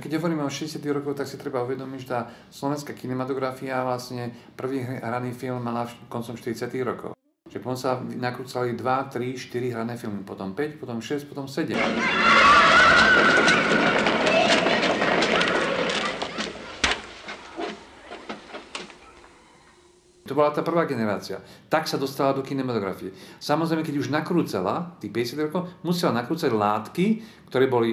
keď hovoríme o 60. rokoch, tak si treba uvedomiť, že tá slovenská kinematografia vlastne prvý hraný film mala koncom 40. rokov. Že potom sa nakrúcali 2, 3, 4 hrané filmy, potom 5, potom 6, potom 7. To bola tá prvá generácia. Tak sa dostala do kinematografie. Samozrejme, keď už nakrúcala, tých 50 rokov, musela nakrúcať látky, ktoré boli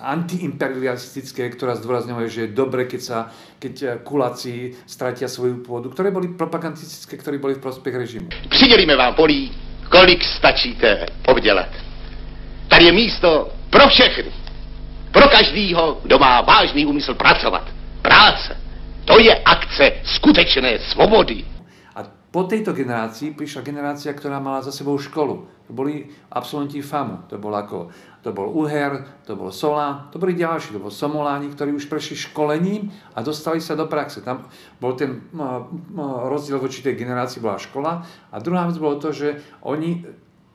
antiimperialistické, ktorá zdôrazňuje, že je dobre, keď kuláci stratia svoju pôdu, ktoré boli propagandistické, ktoré boli v prospech režimu. Přidělíme vám polí, kolik stačíte obdělat. Tady je místo pro všechny. Pro každýho, kdo má vážný úmysl pracovat. Práce. To je akce skutečné svobody. A po tejto generácii prišla generácia, ktorá mala za sebou školu. To boli absolventi FAMu. To bol Uher, to bol Solá, to boli ďalší, to bol Somoláni, ktorí už prešli školením a dostali sa do praxe. Tam bol ten rozdiel voči tej generácii, bola škola. A druhá vec bolo to, že oni,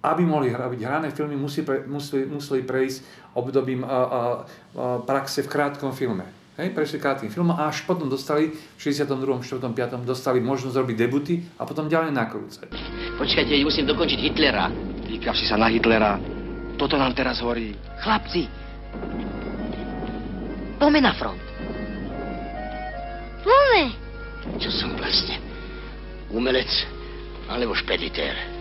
aby mohli robiť hrané filmy, museli prejsť obdobím praxe v krátkom filme. Prešli krátkým filmom a až potom dostali v 62., 4., 5. dostali možnosť robiť debuty a potom ďalej nakrúcať. Počkajte, musím dokončiť Hitlera. Vykav si sa na Hitlera. Toto nám teraz horí. Chlapci, poďme na front. Poďme. Čo som vlastne? Umelec alebo špeditér?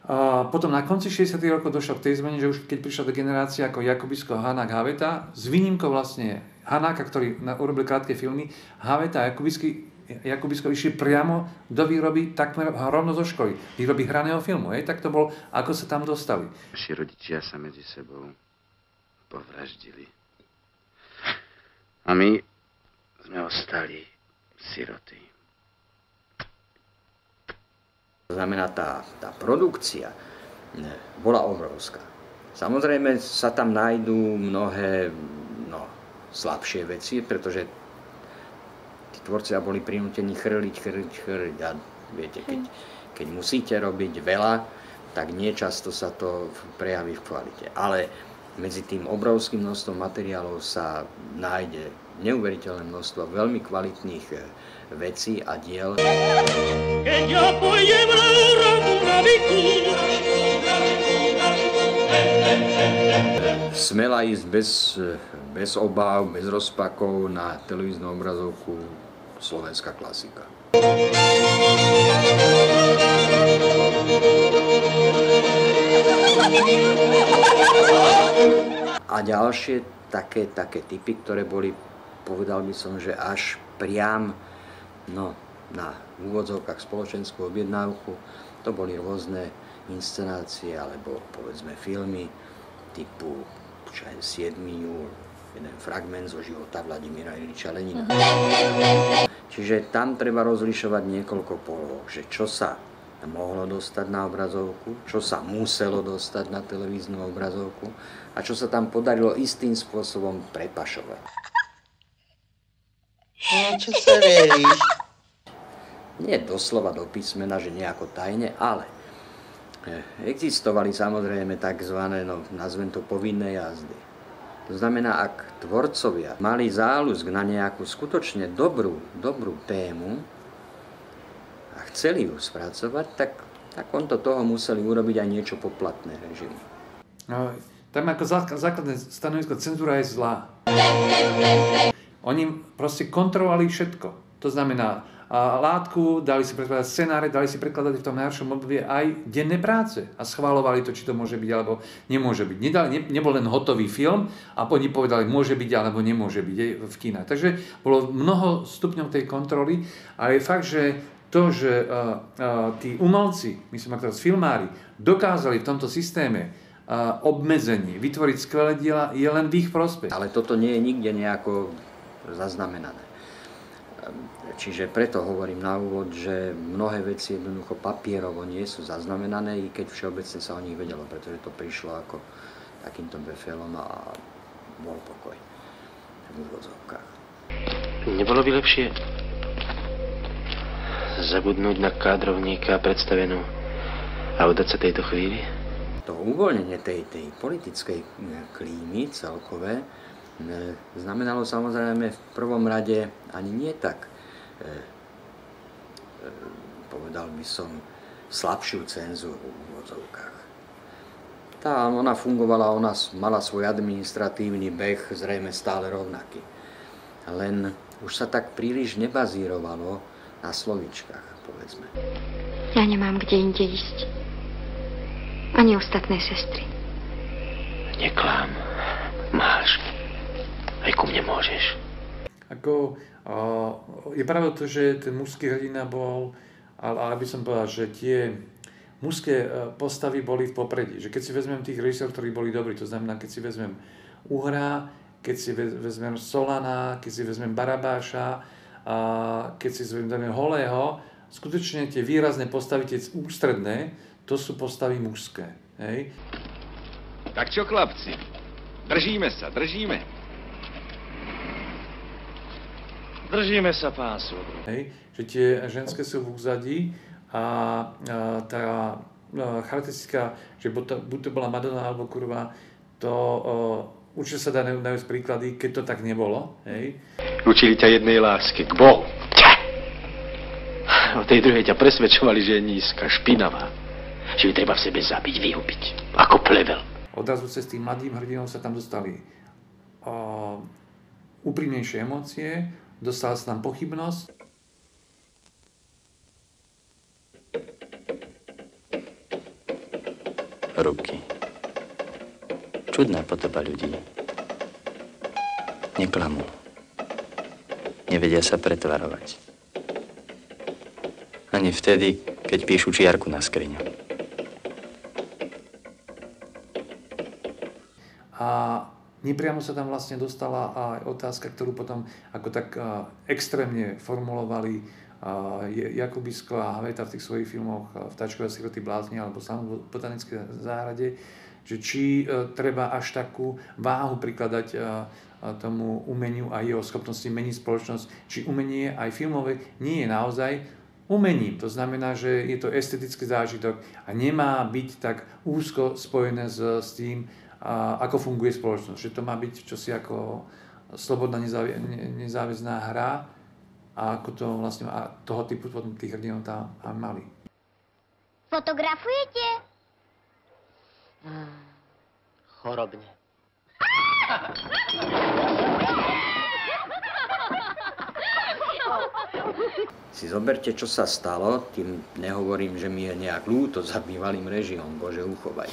A potom na konci 60. rokov došlo k tej zmene, že už keď prišla do generácie ako Jakubisko, Hanák, Haveta, s výnimkou vlastne Hanáka, ktorý urobil krátke filmy, Haveta a Jakubisko išli priamo do výroby takmer rovno zo školy, výroby hraného filmu. Tak to bolo, ako sa tam dostali. Naši rodičia sa medzi sebou povraždili. A my sme ostali siroty. To znamená, tá produkcia bola obrovská. Samozrejme sa tam nájdú mnohé slabšie veci, pretože tí tvorcovia boli prinútení chrliť. A viete, keď musíte robiť veľa, tak nie často sa to prejaví v kvalite. Ale medzi tým obrovským množstvom materiálov sa nájde neuveriteľné množstvo veľmi kvalitných vecí a diel. Smela ísť bez obáv, bez rozpakov na televíznu obrazovku slovenská klasika. A ďalšie také typy, ktoré boli, povedal by som, že až priam na úvodzovkách spoločenskú objednávku, to boli rôzne inscenácie alebo povedzme filmy typu 7. júl, jeden fragment zo života Vladimíra Iliča Lenina. Čiže tam treba rozlišovať niekoľko poloh, že čo sa mohlo dostať na obrazovku, čo sa muselo dostať na televíznu obrazovku a čo sa tam podarilo istým spôsobom prepašovať. Čo sa veríš? Nie doslova do písmena, že nejako tajne, ale existovali samozrejme tzv. Nazvem to povinné jazdy. To znamená, ak tvorcovia mali záľusk na nejakú skutočne dobrú tému a chceli ju spracovať, tak onto toho museli urobiť aj niečo poplatné režimu. No, tam ako základné stanovisko, cenzúra je zlá. Oni proste kontrolovali všetko. To znamená, látku, dali si prekladať scenáre, dali si prekladať v tom najhoršom období aj denné práce a schvaľovali to, či to môže byť alebo nemôže byť. Nebol len hotový film a oni povedali, môže byť alebo nemôže byť v kinách. Takže bolo mnoho stupňov tej kontroly, ale je fakt, že to, že tí umelci, myslím ako filmári, dokázali v tomto systéme obmedzení vytvoriť skvelé diela, je len v ich prospech. Ale toto nie je nikde nejako zaznamenané. Čiže preto hovorím na úvod, že mnohé veci jednoducho papierovo nie sú zaznamenané, i keď všeobecne sa o nich vedelo, pretože to prišlo ako takýmto befelom a bol pokoj v úvodzovkách. Nebolo by lepšie zabudnúť na kádrovníka predstavenú a vzdať sa tejto chvíli? to uvoľnenie tej politickej klímy celkové znamenalo samozrejme v prvom rade ani nie tak, povedal by som, slabšiu cenzúru v úvodzovkách. Ona fungovala, ona mala svoj administratívny beh zrejme stále rovnaký. Len už sa tak príliš nebazírovalo na slovíčkach, povedzme. Ja nemám kde inde ísť. Ani ostatné sestry. Neklám. Máš. Aj ku mne môžeš. Je pravda to, že ten mužský hrdina bol, ale by som povedal, že tie mužské postavy boli v popredí. Že keď si vezmem tých režisérov, ktorí boli dobrí, to znamená, keď si vezmem Uhra, keď si vezmem Solana, keď si vezmem Barabáša, keď si vezmem Holého, skutočne tie výrazné postavy, tie ústredné, to sú postavy mužské. Hej? Tak čo, chlapci? Držíme sa, držíme. Držíme sa, pán súdruh. Hej? Že tie ženské sú v úzadí a tá charakteristika, že buď to bola Madonna alebo kurva, to určite sa dá nájsť príklady, keď to tak nebolo. Hej? Učili ťa jednej lásky, k Bohu. O tej druhej ťa presvedčovali, že je nízka, špinavá. Že ju treba v sebe zabiť, vyhubiť. Ako plevel. Odrazu cez tým mladým hrdinom sa tam dostali úprimnejšie emócie, dostala sa tam pochybnosť. Ruky. Čudná podoba ľudí. Neklamú. Nevedia sa pretvarovať. Ani vtedy, keď píšu čiarku na skriňu. A nepriamo sa tam vlastne dostala aj otázka, ktorú potom ako tak extrémne formulovali Jakubisko a Haveta v tých svojich filmoch Vtáčkové siroty blázni alebo Sám v botanickej záhrade, že či treba až takú váhu prikladať tomu umeniu a jeho schopnosti meniť spoločnosť, či umenie aj filmové nie je naozaj umením. To znamená, že je to estetický zážitok a nemá byť tak úzko spojené s tým, ako funguje spoločnosť. Že to má byť čosi ako slobodná nezáväzná hra a ako to vlastne toho typu tých hrdinov tam mali. Fotografujete? Chorobne. Si zoberte, čo sa stalo, tým nehovorím, že mi je nejak ľúto za bývalým režimom, Bože uchovaj.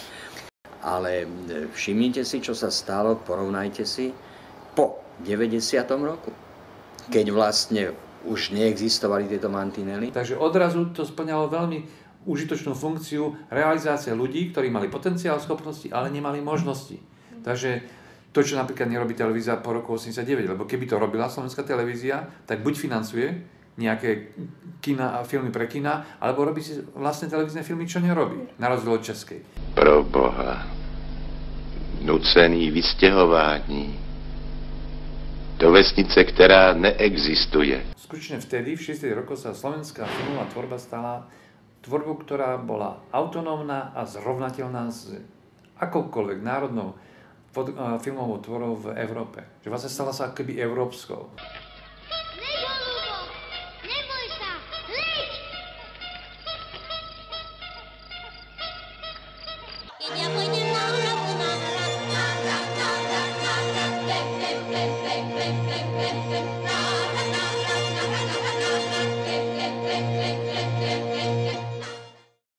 Ale všimnite si, čo sa stalo, porovnajte si po 90. roku, keď vlastne už neexistovali tieto mantinely. Takže odrazu to splňalo veľmi užitočnú funkciu realizácie ľudí, ktorí mali potenciál, schopnosti, ale nemali možnosti. Takže to, čo napríklad nerobí televízia po roku 89, lebo keby to robila slovenská televízia, tak buď financuje nejaké kina a filmy pre kina, alebo robí si vlastné televízne filmy, čo nerobí, na rozdiel od českej. Pro Boha, nucený vystěhování do vesnice, která neexistuje. Skutočne vtedy, v 60. rokoch, sa slovenská filmová tvorba stala tvorbou, ktorá bola autonómna a zrovnateľná s akoukoľvek národnou filmovou tvorou v Európe. Že vlastne stala sa akoby európskou.